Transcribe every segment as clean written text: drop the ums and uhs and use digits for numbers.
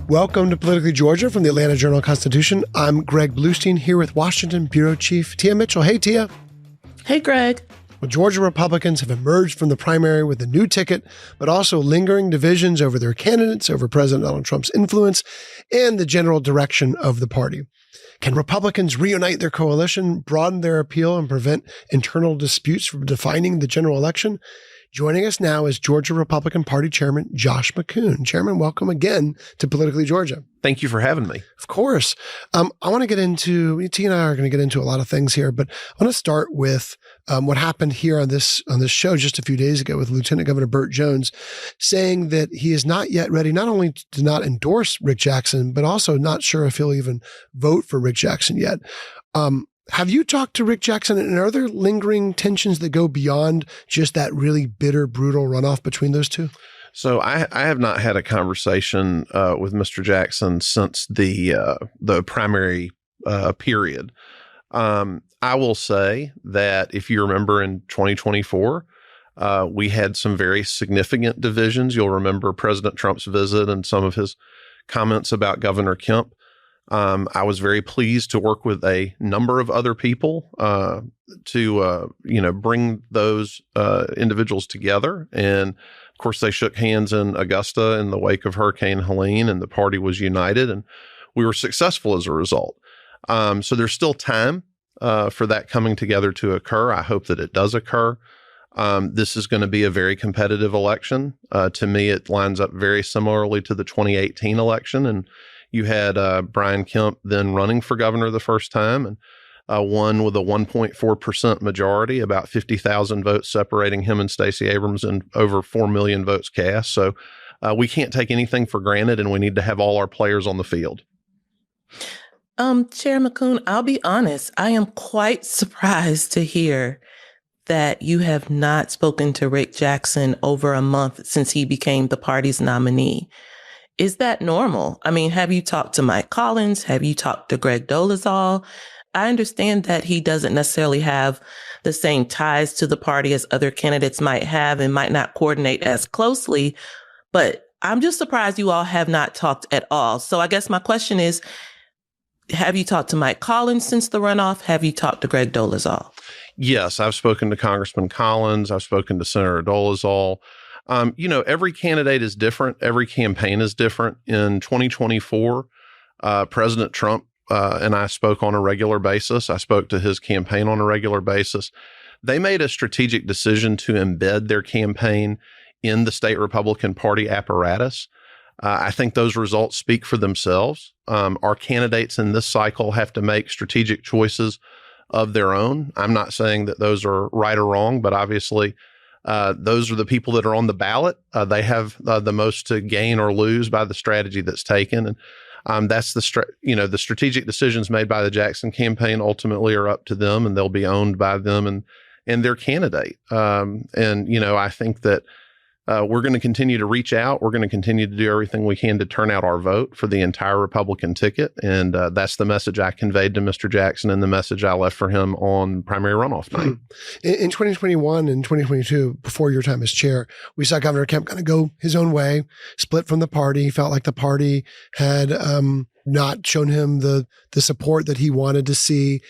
Welcome to Politically Georgia from the Atlanta Journal-Constitution. I'm Greg Bluestein here with Washington Bureau Chief Tia Mitchell. Hey, Tia. Hey, Greg. Well, Georgia Republicans have emerged from the primary with a new ticket, but also lingering divisions over their candidates, over President Donald Trump's influence, and the general direction of the party. Can Republicans reunite their coalition, broaden their appeal, and prevent internal disputes from defining the general election? Joining us now is Georgia Republican Party Chairman Josh McKoon. Chairman, welcome again to Politically Georgia. Thank you for having me. Of course. I want to get into, T and I are going to get into a lot of things here, but I want to start with what happened here on this show just a few days ago with Lieutenant Governor Burt Jones saying that he is not yet ready, not only to not endorse Rick Jackson, but also not sure if he'll even vote for Rick Jackson yet. Have you talked to Rick Jackson, and are there lingering tensions that go beyond just that really bitter, brutal runoff between those two? So I have not had a conversation with Mr. Jackson since the primary period. I will say that if you remember in 2024, we had some very significant divisions. You'll remember President Trump's visit and some of his comments about Governor Kemp. I was very pleased to work with a number of other people to bring those individuals together. And of course, they shook hands in Augusta in the wake of Hurricane Helene, and the party was united, and we were successful as a result. So there's still time for that coming together to occur. I hope that it does occur. This is going to be a very competitive election. To me, it lines up very similarly to the 2018 election, and you had Brian Kemp then running for governor the first time and won with a 1.4% majority, about 50,000 votes separating him and Stacey Abrams and over 4 million votes cast. So we can't take anything for granted, and we need to have all our players on the field. Chair McKoon, I'll be honest, I am quite surprised to hear that you have not spoken to Rick Jackson over a month since he became the party's nominee. Is that normal? I mean, have you talked to Mike Collins? Have you talked to Greg Dolezal? I understand that he doesn't necessarily have the same ties to the party as other candidates might have and might not coordinate as closely, but I'm just surprised you all have not talked at all. So I guess my question is, have you talked to Mike Collins since the runoff? Have you talked to Greg Dolezal? Yes, I've spoken to Congressman Collins. I've spoken to Senator Dolezal. Every candidate is different. Every campaign is different. In 2024, President Trump and I spoke on a regular basis. I spoke to his campaign on a regular basis. They made a strategic decision to embed their campaign in the state Republican Party apparatus. I think those results speak for themselves. Our candidates in this cycle have to make strategic choices of their own. I'm not saying that those are right or wrong, but obviously those are the people that are on the ballot. They have the most to gain or lose by the strategy that's taken. And that's the strategic decisions made by the Jackson campaign ultimately are up to them, and they'll be owned by them and their candidate. I think that we're going to continue to reach out. We're going to continue to do everything we can to turn out our vote for the entire Republican ticket. And that's the message I conveyed to Mr. Jackson and the message I left for him on primary runoff night. In 2021 and 2022, before your time as chair, we saw Governor Kemp kind of go his own way, split from the party. He felt like the party had not shown him the support that he wanted to see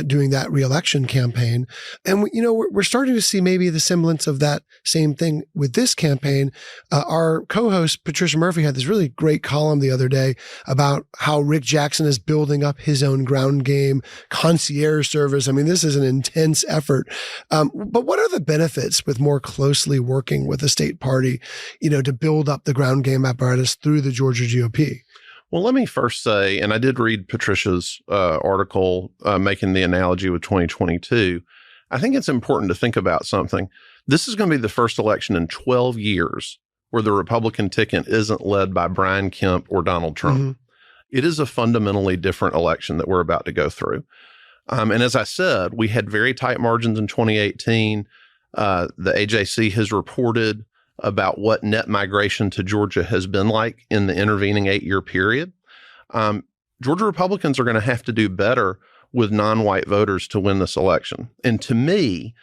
doing that reelection campaign. And, we're starting to see maybe the semblance of that same thing with this campaign. Our co-host, Patricia Murphy, had this really great column the other day about how Rick Jackson is building up his own ground game, concierge service. I mean, this is an intense effort. But what are the benefits with more closely working with the state party, to build up the ground game apparatus through the Georgia GOP? Well, let me first say, and I did read Patricia's article making the analogy with 2022. I think it's important to think about something. This is going to be the first election in 12 years where the Republican ticket isn't led by Brian Kemp or Donald Trump. Mm-hmm. It is a fundamentally different election that we're about to go through. And as I said, we had very tight margins in 2018. The AJC has reported about what net migration to Georgia has been like in the intervening 8-year period. Georgia Republicans are going to have to do better with non-white voters to win this election. And to me,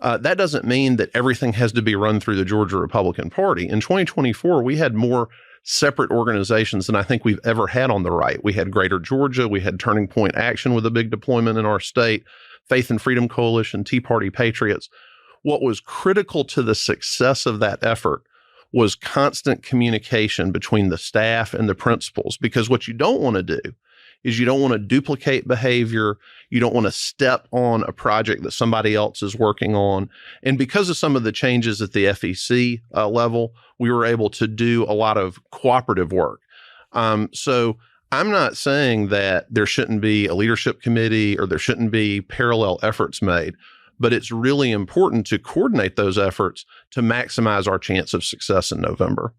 that doesn't mean that everything has to be run through the Georgia Republican Party. In 2024, we had more separate organizations than I think we've ever had on the right. We had Greater Georgia, we had Turning Point Action with a big deployment in our state, Faith and Freedom Coalition, Tea Party Patriots. What was critical to the success of that effort was constant communication between the staff and the principals, because what you don't want to do is you don't want to duplicate behavior. You don't want to step on a project that somebody else is working on. And because of some of the changes at the FEC level, we were able to do a lot of cooperative work. So I'm not saying that there shouldn't be a leadership committee or there shouldn't be parallel efforts made, but it's really important to coordinate those efforts to maximize our chance of success in November.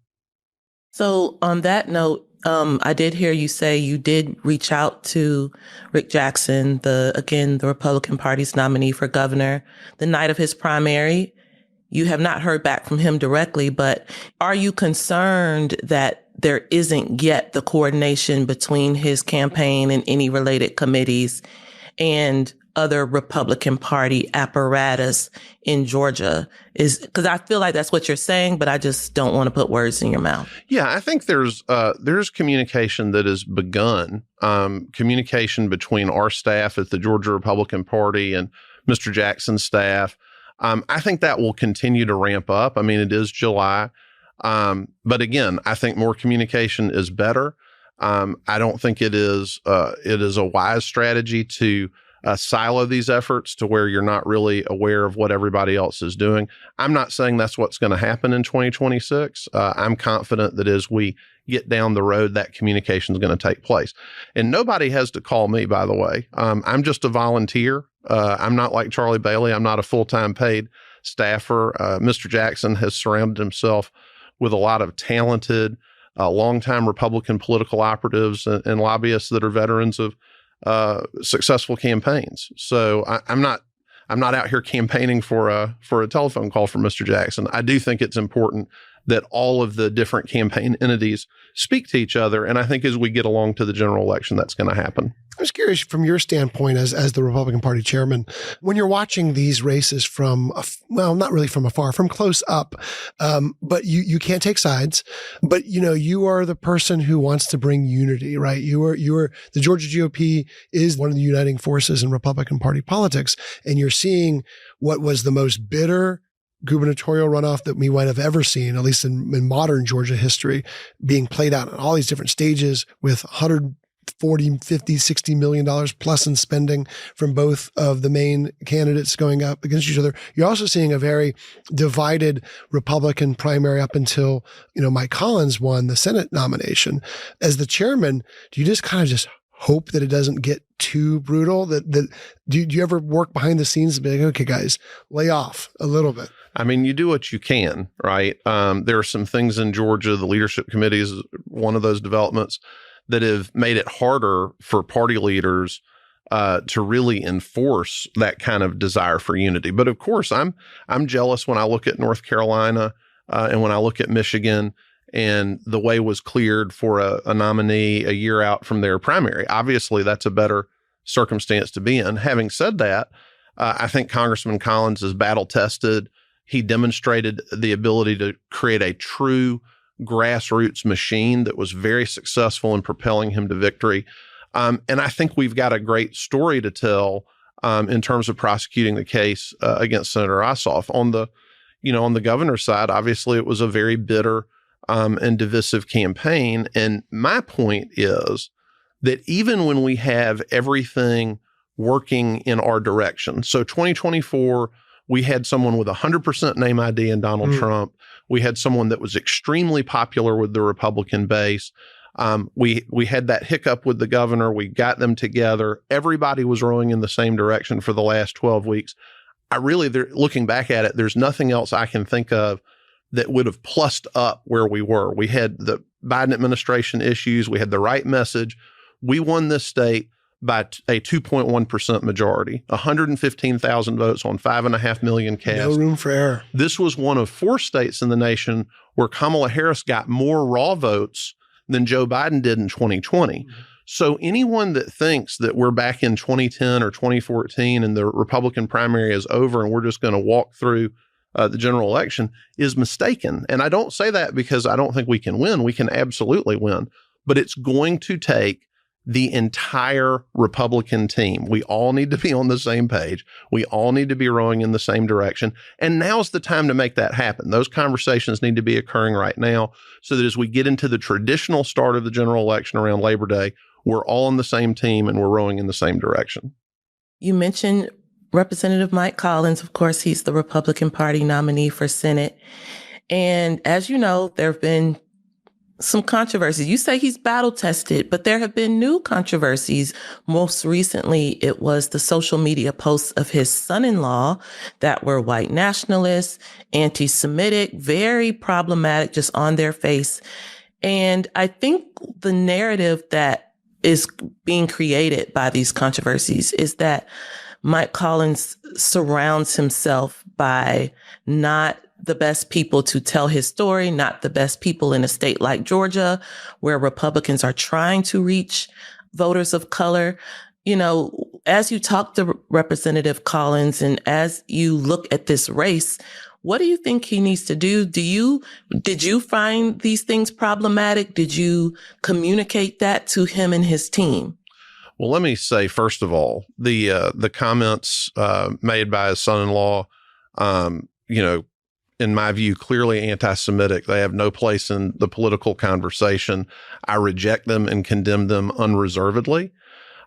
So on that note, I did hear you say you did reach out to Rick Jackson, the Republican Party's nominee for governor, the night of his primary. You have not heard back from him directly, but are you concerned that there isn't yet the coordination between his campaign and any related committees and other Republican Party apparatus in Georgia? Because I feel like that's what you're saying, but I just don't want to put words in your mouth. Yeah, I think there's communication that has begun, communication between our staff at the Georgia Republican Party and Mr. Jackson's staff. I think that will continue to ramp up. I mean, it is July. But again, I think more communication is better. I don't think it is a wise strategy to silo these efforts to where you're not really aware of what everybody else is doing. I'm not saying that's what's going to happen in 2026. I'm confident that as we get down the road, that communication is going to take place. And nobody has to call me, by the way. I'm just a volunteer. I'm not like Charlie Bailey. I'm not a full-time paid staffer. Mr. Jackson has surrounded himself with a lot of talented, longtime Republican political operatives and lobbyists that are veterans of successful campaigns. So I'm not out here campaigning for a telephone call from Mr. Jackson. I do think it's important that all of the different campaign entities speak to each other. And I think as we get along to the general election, that's going to happen. I was curious from your standpoint as the Republican Party chairman, when you're watching these races from, not really from afar, from close up, but you can't take sides, but you are the person who wants to bring unity, right? You are the Georgia GOP is one of the uniting forces in Republican Party politics. And you're seeing what was the most bitter gubernatorial runoff that we might have ever seen, at least in modern Georgia history, being played out on all these different stages with $140, $50, $60 million plus in spending from both of the main candidates going up against each other. You're also seeing a very divided Republican primary up until, Mike Collins won the Senate nomination. As the chairman, do you just kind of just hope that it doesn't get too brutal? Do you ever work behind the scenes and be like, okay, guys, lay off a little bit? I mean, you do what you can, right? There are some things in Georgia, the leadership committee is one of those developments that have made it harder for party leaders to really enforce that kind of desire for unity. But of course, I'm jealous when I look at North Carolina and when I look at Michigan and the way was cleared for a nominee a year out from their primary. Obviously, that's a better circumstance to be in. Having said that, I think Congressman Collins is battle-tested. He demonstrated the ability to create a true grassroots machine that was very successful in propelling him to victory. And I think we've got a great story to tell in terms of prosecuting the case against Senator Ossoff. On the governor's side, obviously it was a very bitter and divisive campaign. And my point is that even when we have everything working in our direction, so 2024, we had someone with 100% name ID in Donald Trump. We had someone that was extremely popular with the Republican base. We had that hiccup with the governor. We got them together. Everybody was rowing in the same direction for the last 12 weeks. Looking back at it, there's nothing else I can think of that would have plussed up where we were. We had the Biden administration issues. We had the right message. We won this state by a 2.1% majority, 115,000 votes on 5.5 million cast. No room for error. This was one of 4 states in the nation where Kamala Harris got more raw votes than Joe Biden did in 2020. Mm-hmm. So anyone that thinks that we're back in 2010 or 2014 and the Republican primary is over and we're just going to walk through the general election is mistaken. And I don't say that because I don't think we can win. We can absolutely win. But it's going to take the entire Republican team. We all need to be on the same page. We all need to be rowing in the same direction. And now's the time to make that happen. Those conversations need to be occurring right now so that as we get into the traditional start of the general election around Labor Day, we're all on the same team and we're rowing in the same direction. You mentioned Representative Mike Collins. Of course, he's the Republican Party nominee for Senate. And as you know, there have been some controversies. You say he's battle tested, but there have been new controversies. Most recently, it was the social media posts of his son-in-law that were white nationalists, anti-Semitic, very problematic, just on their face. And I think the narrative that is being created by these controversies is that Mike Collins surrounds himself by not the best people to tell his story, not the best people in a state like Georgia, where Republicans are trying to reach voters of color. You know, as you talk to Representative Collins and as you look at this race, what do you think he needs to do? Did you find these things problematic? Did you communicate that to him and his team? Well, let me say, first of all, the comments made by his son-in-law, in my view, clearly anti-Semitic. They have no place in the political conversation. I reject them and condemn them unreservedly.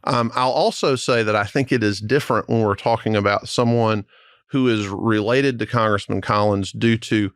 I'll also say that I think it is different when we're talking about someone who is related to Congressman Collins due to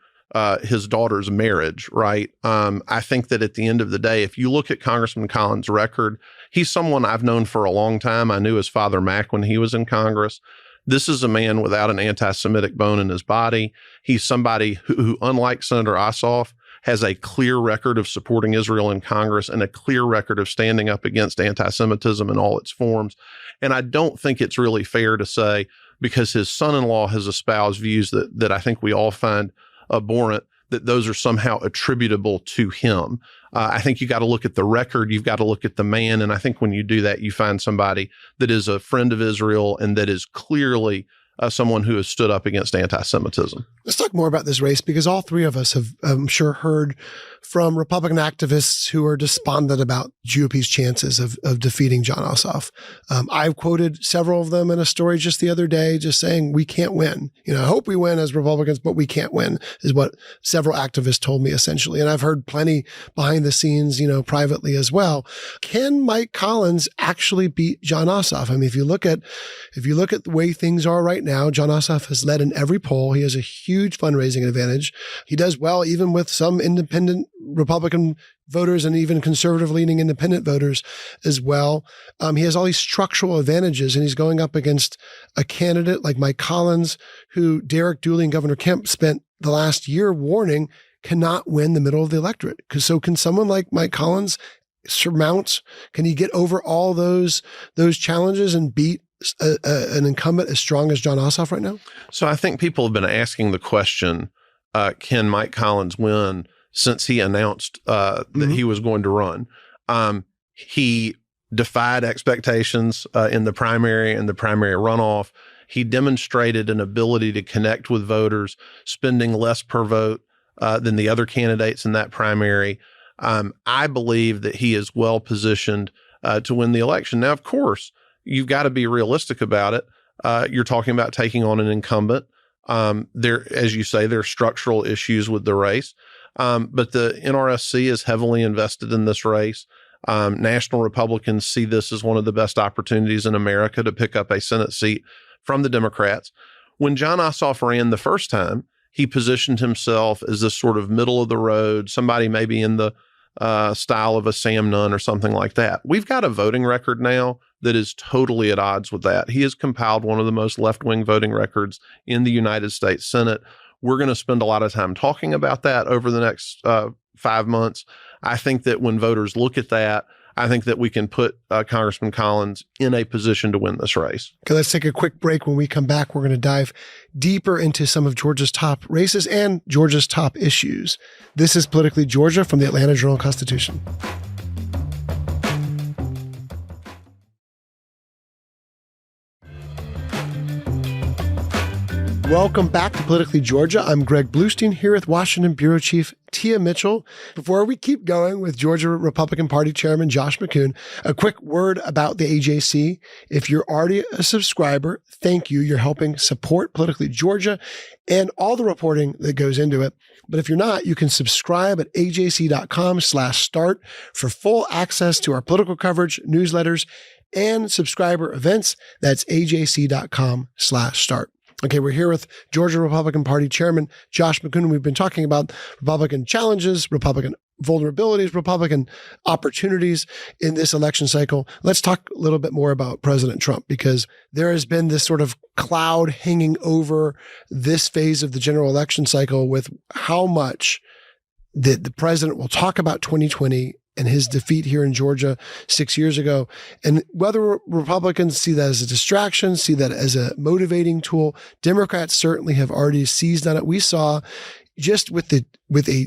his daughter's marriage, right? I think that at the end of the day, if you look at Congressman Collins' record, he's someone I've known for a long time. I knew his father, Mac, when he was in Congress. This is a man without an anti-Semitic bone in his body. He's somebody who, unlike Senator Ossoff, has a clear record of supporting Israel in Congress and a clear record of standing up against anti-Semitism in all its forms. And I don't think it's really fair to say, because his son-in-law has espoused views that I think we all find abhorrent, that those are somehow attributable to him. I think you got to look at the record. You've got to look at the man. And I think when you do that, you find somebody that is a friend of Israel and that is clearly someone who has stood up against anti-Semitism. Let's talk more about this race, because all three of us have, I'm sure, heard from Republican activists who are despondent about GOP's chances of defeating Jon Ossoff. I've quoted several of them in a story just the other day, just saying we can't win. I hope we win as Republicans, but we can't win, is what several activists told me essentially. And I've heard plenty behind the scenes, privately as well. Can Mike Collins actually beat Jon Ossoff? I mean, if you look at the way things are right now, Jon Ossoff has led in every poll. He has a huge fundraising advantage. He does well even with some independent Republican voters and even conservative-leaning independent voters as well. He has all these structural advantages, and he's going up against a candidate like Mike Collins, who Derek Dooley and Governor Kemp spent the last year warning cannot win the middle of the electorate. So can someone like Mike Collins can he get over all those challenges and beat an incumbent as strong as Jon Ossoff right now? So I think people have been asking the question, can Mike Collins win, since he announced that he was going to run. He defied expectations in the primary and the primary runoff. He demonstrated an ability to connect with voters, spending less per vote than the other candidates in that primary. I believe that he is well positioned to win the election. Now, of course, you've got to be realistic about it. You're talking about taking on an incumbent. As you say, there are structural issues with the race. But the NRSC is heavily invested in this race. National Republicans see this as one of the best opportunities in America to pick up a Senate seat from the Democrats. When Jon Ossoff ran the first time, he positioned himself as this sort of middle of the road, somebody maybe in the style of a Sam Nunn or something like that. We've got a voting record now that is totally at odds with that. He has compiled one of the most left-wing voting records in the United States Senate. We're going to spend a lot of time talking about that over the next 5 months. I think that when voters look at that, I think that we can put Congressman Collins in a position to win this race. Okay, let's take a quick break. When we come back, we're going to dive deeper into some of Georgia's top races and Georgia's top issues. This is Politically Georgia from the Atlanta Journal-Constitution. Welcome back to Politically Georgia. I'm Greg Bluestein here with Washington Bureau Chief Tia Mitchell. Before we keep going with Georgia Republican Party Chairman Josh McKoon, a quick word about the AJC. If you're already a subscriber, thank you. You're helping support Politically Georgia and all the reporting that goes into it. But if you're not, you can subscribe at ajc.com/start for full access to our political coverage, newsletters, and subscriber events. That's ajc.com/start. Okay, we're here with Georgia Republican Party Chairman Josh McKoon. We've been talking about Republican challenges, Republican vulnerabilities, Republican opportunities in this election cycle. Let's talk a little bit more about President Trump, because there has been this sort of cloud hanging over this phase of the general election cycle with how much that the president will talk about 2020 and his defeat here in Georgia 6 years ago. And whether Republicans see that as a distraction, see that as a motivating tool, Democrats certainly have already seized on it. We saw just with a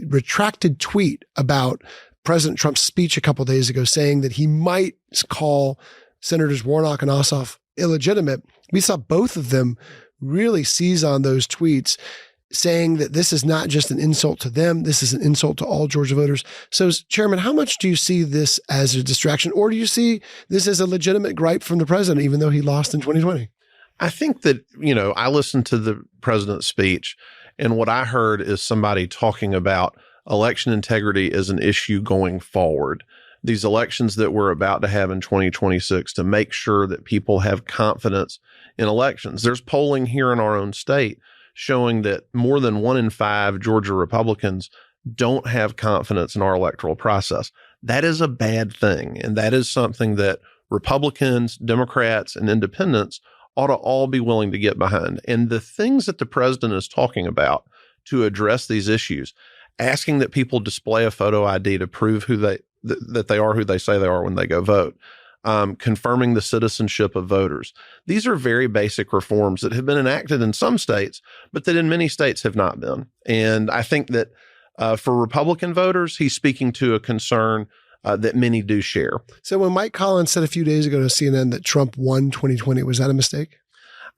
retracted tweet about President Trump's speech a couple of days ago saying that he might call Senators Warnock and Ossoff illegitimate. We saw both of them really seize on those tweets, saying that this is not just an insult to them, this is an insult to all Georgia voters. So, Chairman, how much do you see this as a distraction, or do you see this as a legitimate gripe from the president, even though he lost in 2020? I think that, I listened to the president's speech, and what I heard is somebody talking about election integrity as an issue going forward. These elections that we're about to have in 2026, to make sure that people have confidence in elections. There's polling here in our own state showing that more than 1 in 5 Georgia Republicans don't have confidence in our electoral process. That is a bad thing. And that is something that Republicans, Democrats, and independents ought to all be willing to get behind. And the things that the president is talking about to address these issues, asking that people display a photo ID to prove that they are who they say they are when they go vote, confirming the citizenship of voters. These are very basic reforms that have been enacted in some states, but that in many states have not been. And I think that for Republican voters, he's speaking to a concern that many do share. So when Mike Collins said a few days ago to CNN that Trump won 2020, was that a mistake?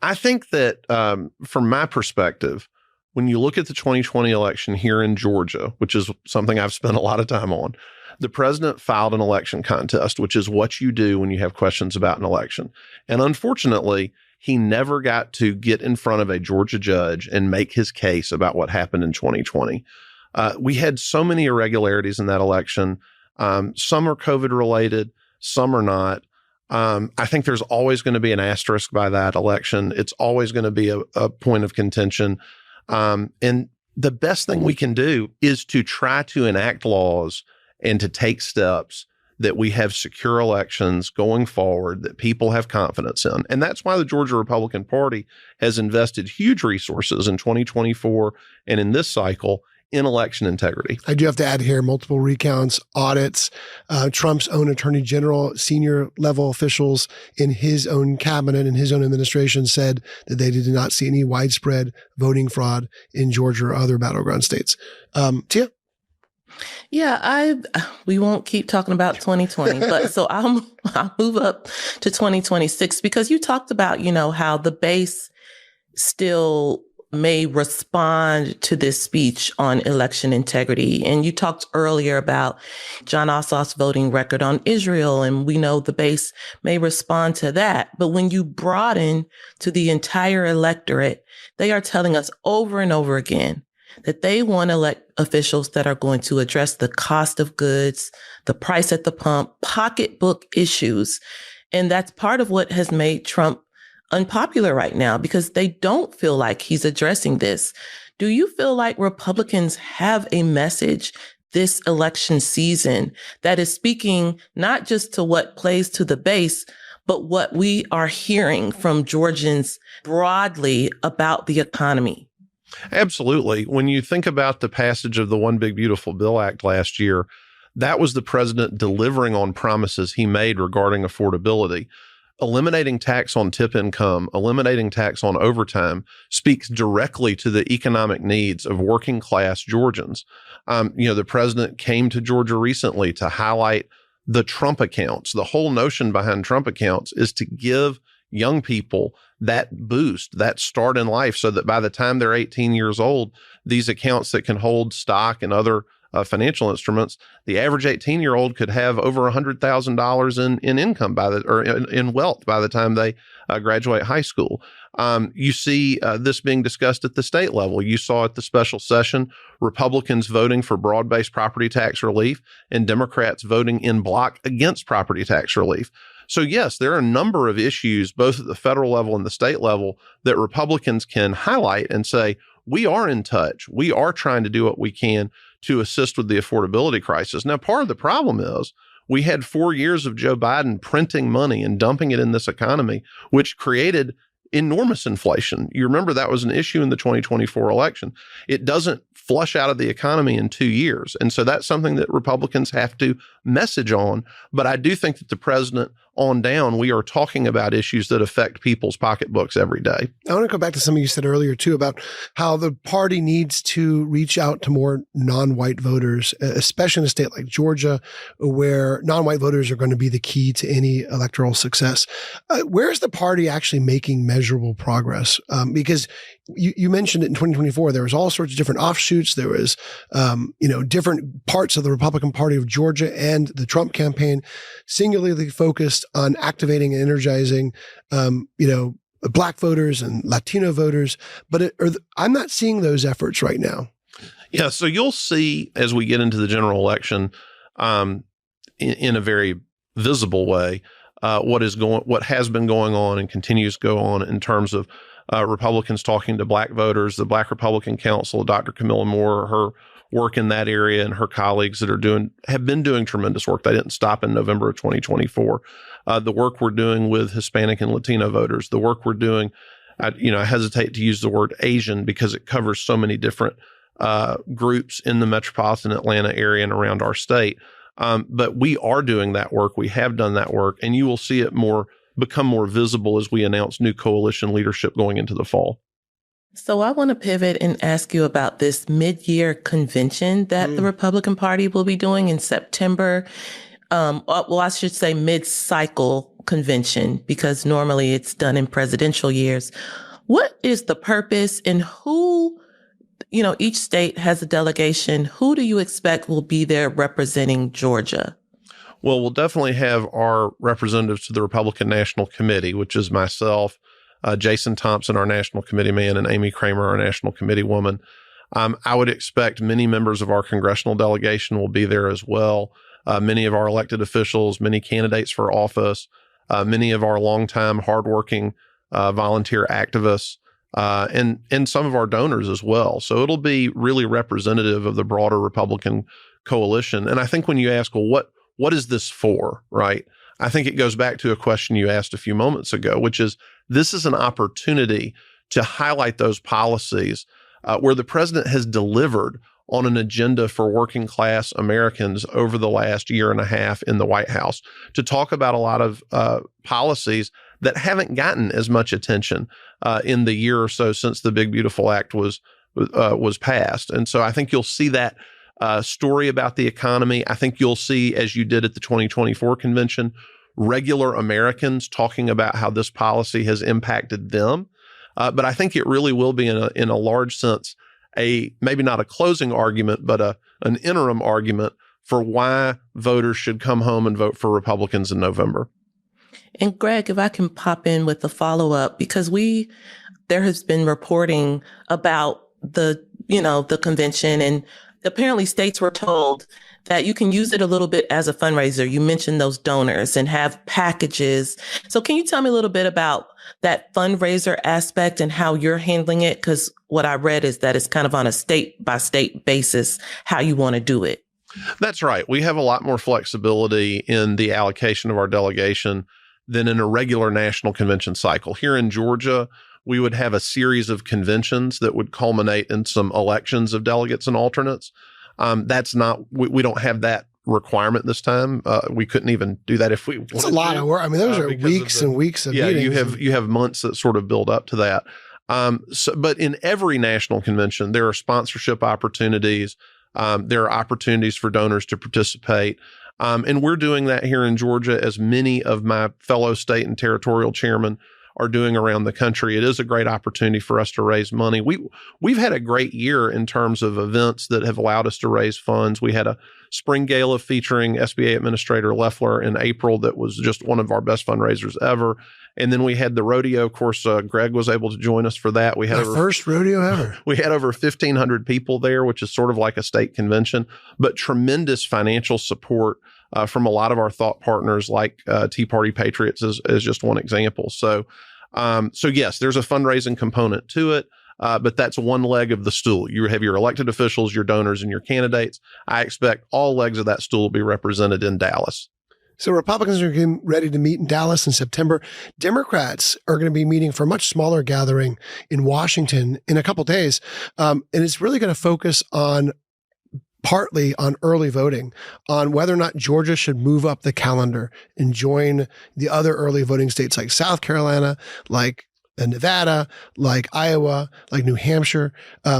I think that from my perspective, when you look at the 2020 election here in Georgia, which is something I've spent a lot of time on, the president filed an election contest, which is what you do when you have questions about an election. And unfortunately, he never got to get in front of a Georgia judge and make his case about what happened in 2020. We had so many irregularities in that election. Some are COVID related, some are not. I think there's always going to be an asterisk by that election. It's always going to be a point of contention. And the best thing we can do is to try to enact laws and to take steps that we have secure elections going forward that people have confidence in. And that's why the Georgia Republican Party has invested huge resources in 2024 and in this cycle in election integrity. I do have to add here multiple recounts, audits, Trump's own attorney general, senior level officials in his own cabinet and his own administration said that they did not see any widespread voting fraud in Georgia or other battleground states. Tia? Yeah, we won't keep talking about 2020, but so I'll move up to 2026, because you talked about, how the base still may respond to this speech on election integrity. And you talked earlier about Jon Ossoff's voting record on Israel, and we know the base may respond to that. But when you broaden to the entire electorate, they are telling us over and over again that they want to elect officials that are going to address the cost of goods, the price at the pump, pocketbook issues. And that's part of what has made Trump unpopular right now, because they don't feel like he's addressing this. Do you feel like Republicans have a message this election season that is speaking not just to what plays to the base, but what we are hearing from Georgians broadly about the economy? Absolutely. When you think about the passage of the One Big Beautiful Bill Act last year, that was the president delivering on promises he made regarding affordability. Eliminating tax on tip income, eliminating tax on overtime speaks directly to the economic needs of working class Georgians. The president came to Georgia recently to highlight the Trump accounts. The whole notion behind Trump accounts is to give young people that boost, that start in life, so that by the time they're 18 years old, these accounts that can hold stock and other financial instruments, the average 18-year-old could have over $100,000 in income in wealth by the time they graduate high school. You see this being discussed at the state level. You saw at the special session Republicans voting for broad-based property tax relief and Democrats voting in bloc against property tax relief. So yes, there are a number of issues, both at the federal level and the state level, that Republicans can highlight and say, we are in touch. We are trying to do what we can to assist with the affordability crisis. Now, part of the problem is we had 4 years of Joe Biden printing money and dumping it in this economy, which created enormous inflation. You remember that was an issue in the 2024 election. It doesn't flush out of the economy in 2 years. And so that's something that Republicans have to message on. But I do think that the president on down, we are talking about issues that affect people's pocketbooks every day. I want to go back to something you said earlier, too, about how the party needs to reach out to more non-white voters, especially in a state like Georgia, where non-white voters are going to be the key to any electoral success. Where is the party actually making measurable progress? Because you mentioned it in 2024, there was all sorts of different offshoots. There was, different parts of the Republican Party of Georgia and the Trump campaign singularly focused on activating and energizing, Black voters and Latino voters. But I'm not seeing those efforts right now. Yeah. So you'll see as we get into the general election, in a very visible way, what has been going on and continues to go on in terms of Republicans talking to Black voters. The Black Republican Council, Dr. Camilla Moore, her work in that area, and her colleagues that have been doing tremendous work. They didn't stop in November of 2024. The work we're doing with Hispanic and Latino voters, the work we're doing, I hesitate to use the word Asian because it covers so many different groups in the metropolitan Atlanta area and around our state. But we are doing that work. We have done that work, and you will see it become more visible as we announce new coalition leadership going into the fall. So I want to pivot and ask you about this mid-year convention that the Republican Party will be doing in September. I should say mid-cycle convention, because normally it's done in presidential years. What is the purpose, and who, each state has a delegation. Who do you expect will be there representing Georgia? Well, we'll definitely have our representatives to the Republican National Committee, which is myself, Jason Thompson, our national committee man, and Amy Kramer, our national committee woman. I would expect many members of our congressional delegation will be there as well. Many of our elected officials, many candidates for office, many of our longtime hardworking volunteer activists, and some of our donors as well. So it'll be really representative of the broader Republican coalition. And I think when you ask, well, what is this for, right? I think it goes back to a question you asked a few moments ago, which is this is an opportunity to highlight those policies where the president has delivered on an agenda for working class Americans over the last year and a half in the White House, to talk about a lot of policies that haven't gotten as much attention in the year or so since the Big Beautiful Act was passed. And so I think you'll see that story about the economy. I think you'll see, as you did at the 2024 convention, regular Americans talking about how this policy has impacted them. But I think it really will be in a large sense, maybe not a closing argument, but an interim argument for why voters should come home and vote for Republicans in November. And Greg, if I can pop in with a follow-up, because there has been reporting about the convention, and apparently states were told that you can use it a little bit as a fundraiser. You mentioned those donors and have packages. So can you tell me a little bit about that fundraiser aspect and how you're handling it? Because what I read is that it's kind of on a state-by-state basis how you want to do it. That's right. We have a lot more flexibility in the allocation of our delegation than in a regular national convention cycle. Here in Georgia, we would have a series of conventions that would culminate in some elections of delegates and alternates. We don't have that requirement this time. We couldn't even do that if we wanted to. It's a lot of work. I mean, those are weeks and weeks of meetings. You have months that sort of build up to that. But in every national convention, there are sponsorship opportunities. There are opportunities for donors to participate. And we're doing that here in Georgia, as many of my fellow state and territorial chairmen are doing around the country. It is a great opportunity for us to raise money. We've had a great year in terms of events that have allowed us to raise funds. We had a spring gala featuring SBA Administrator Loeffler in April that was just one of our best fundraisers ever. And then we had the rodeo. Of course, Greg was able to join us for that. We had our first rodeo ever. We had over 1,500 people there, which is sort of like a state convention, but tremendous financial support from a lot of our thought partners, like Tea Party Patriots is just one example. So yes, there's a fundraising component to it, but that's one leg of the stool. You have your elected officials, your donors, and your candidates. I expect all legs of that stool will be represented in Dallas. So Republicans are getting ready to meet in Dallas in September. Democrats are going to be meeting for a much smaller gathering in Washington in a couple days. And it's really going to focus partly on early voting, on whether or not Georgia should move up the calendar and join the other early voting states like South Carolina, like Nevada, like Iowa, like New Hampshire.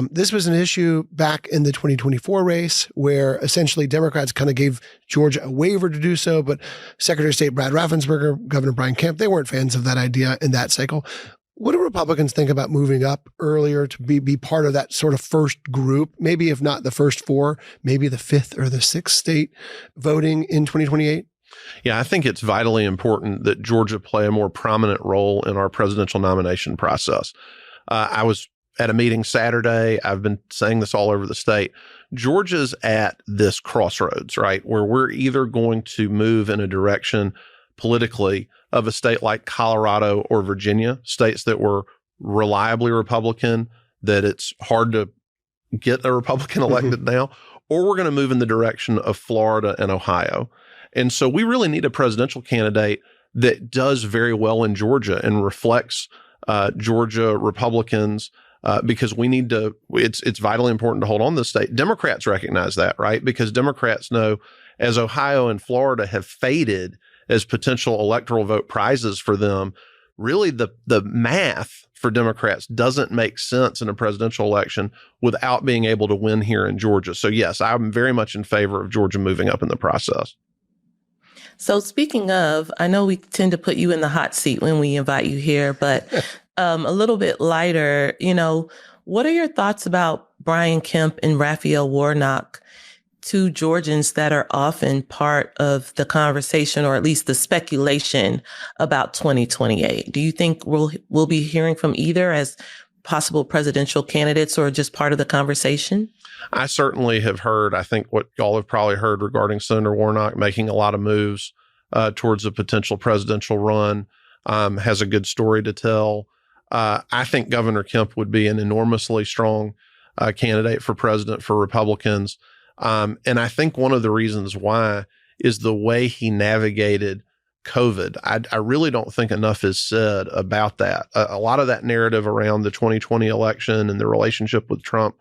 This was an issue back in the 2024 race where essentially Democrats kind of gave Georgia a waiver to do so, but Secretary of State Brad Raffensperger, Governor Brian Kemp, they weren't fans of that idea in that cycle. What do Republicans think about moving up earlier to be part of that sort of first group, maybe if not the first four, maybe the fifth or the sixth state voting in 2028? Yeah, I think it's vitally important that Georgia play a more prominent role in our presidential nomination process. I was at a meeting Saturday. I've been saying this all over the state. Georgia's at this crossroads, right, where we're either going to move in a direction politically of a state like Colorado or Virginia, states that were reliably Republican, that it's hard to get a Republican elected now, or we're going to move in the direction of Florida and Ohio. And so we really need a presidential candidate that does very well in Georgia and reflects Georgia Republicans because we need to, it's vitally important to hold on to the state. Democrats recognize that, right? Because Democrats know as Ohio and Florida have faded as potential electoral vote prizes for them, really the math for Democrats doesn't make sense in a presidential election without being able to win here in Georgia. So yes, I'm very much in favor of Georgia moving up in the process. So speaking of, I know we tend to put you in the hot seat when we invite you here, but a little bit lighter, what are your thoughts about Brian Kemp and Raphael Warnock, two Georgians that are often part of the conversation, or at least the speculation about 2028? Do you think we'll be hearing from either as possible presidential candidates or just part of the conversation? I certainly have heard, I think what y'all have probably heard regarding Senator Warnock making a lot of moves towards a potential presidential run, has a good story to tell. I think Governor Kemp would be an enormously strong candidate for president for Republicans. And I think one of the reasons why is the way he navigated COVID. I really don't think enough is said about that. A lot of that narrative around the 2020 election and the relationship with Trump,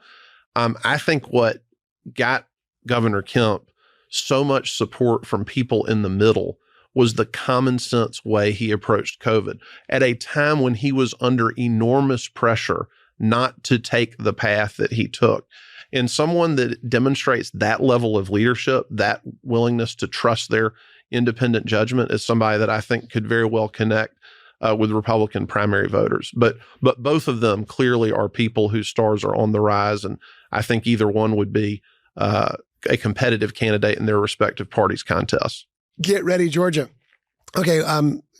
I think what got Governor Kemp so much support from people in the middle was the common sense way he approached COVID at a time when he was under enormous pressure not to take the path that he took. And someone that demonstrates that level of leadership, that willingness to trust their independent judgment, is somebody that I think could very well connect with Republican primary voters. But both of them clearly are people whose stars are on the rise, and I think either one would be a competitive candidate in their respective parties' contests. Get ready, Georgia. Okay,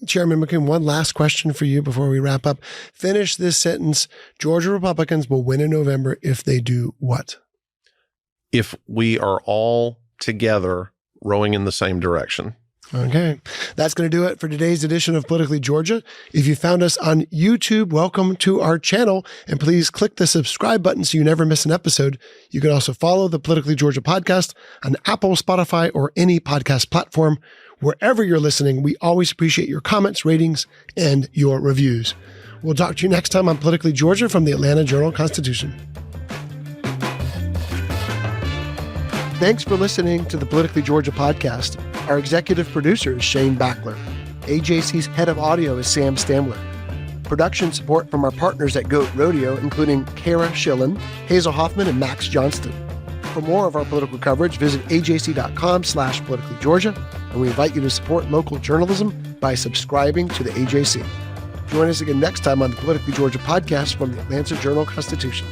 Chairman McKoon, one last question for you before we wrap up. Finish this sentence. Georgia Republicans will win in November if they do what? If we are all together rowing in the same direction. Okay. That's going to do it for today's edition of Politically Georgia. If you found us on YouTube, welcome to our channel, and please click the subscribe button so you never miss an episode. You can also follow the Politically Georgia podcast on Apple, Spotify, or any podcast platform. Wherever you're listening, we always appreciate your comments, ratings, and your reviews. We'll talk to you next time on Politically Georgia from the Atlanta Journal-Constitution. Thanks for listening to the Politically Georgia podcast. Our executive producer is Shane Backler. AJC's head of audio is Sam Stamler. Production support from our partners at Goat Rodeo, including Kara Schillen, Hazel Hoffman, and Max Johnston. For more of our political coverage, visit ajc.com/politicallygeorgia, and we invite you to support local journalism by subscribing to the AJC. Join us again next time on the Politically Georgia podcast from the Atlanta Journal-Constitution.